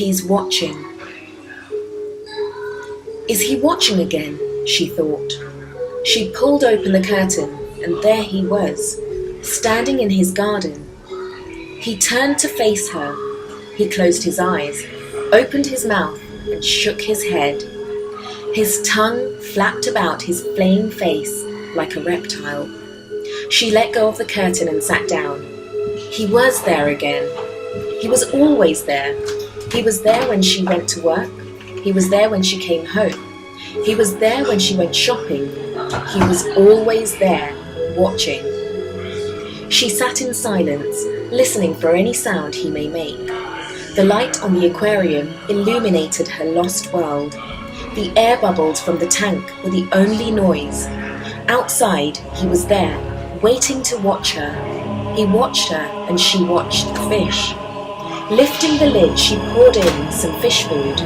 He's watching. Is he watching again? She thought. She pulled open the curtain, and there he was, standing in his garden. He turned to face her. He closed his eyes, opened his mouth, and shook his head. His tongue flapped about his flame face like a reptile. She let go of the curtain and sat down. He was there again. He was always there. He was there when she went to work. He was there when she came home. He was there when she went shopping. He was always there, watching. She sat in silence, listening for any sound he may make. The light on the aquarium illuminated her lost world. The air bubbles from the tank were the only noise. Outside, he was there, waiting to watch her. He watched her, and she watched the fish. Lifting the lid, she poured in some fish food.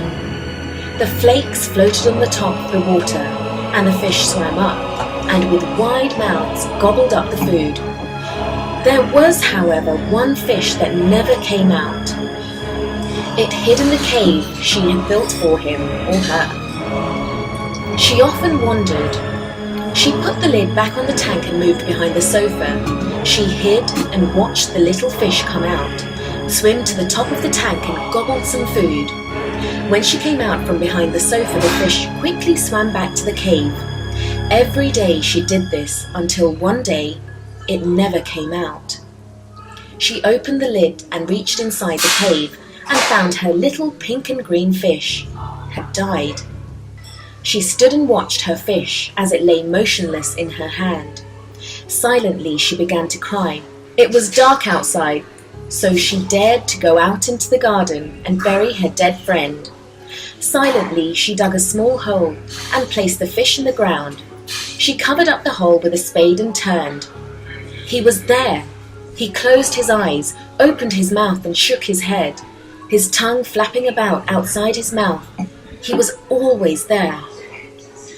The flakes floated on the top of the water, and the fish swam up, and with wide mouths gobbled up the food. There was, however, one fish that never came out. It hid in the cave she had built for him or her. She often wondered. She put the lid back on the tank and moved behind the sofa. She hid and watched the little fish come out, swim to the top of the tank and gobbled some food. When she came out from behind the sofa, the fish quickly swam back to the cave. Every day she did this until one day it never came out. She opened the lid and reached inside the cave and found her little pink and green fish had died. She stood and watched her fish as it lay motionless in her hand. Silently she began to cry. It was dark outside, so she dared to go out into the garden and bury her dead friend. Silently she dug a small hole and placed the fish in the ground. She covered up the hole with a spade and turned. He was there. He closed his eyes, opened his mouth and shook his head, his tongue flapping about outside his mouth. He was always there.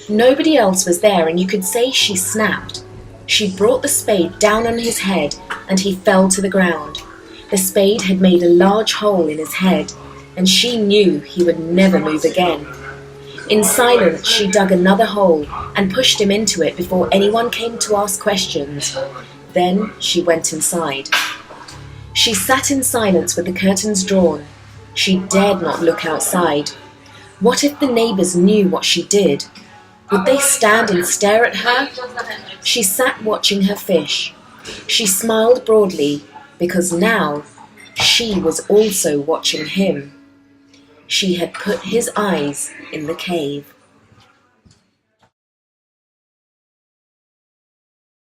Nobody else was there, and you could say she snapped. She brought the spade down on his head, and he fell to the ground. The spade had made a large hole in his head, and she knew he would never move again. In silence, she dug another hole and pushed him into it before anyone came to ask questions. Then she went inside. She sat in silence with the curtains drawn. She dared not look outside. What if the neighbours knew what she did? Would they stand and stare at her? She sat watching her fish. She smiled broadly because now she was also watching him. She had put his eyes in the cave.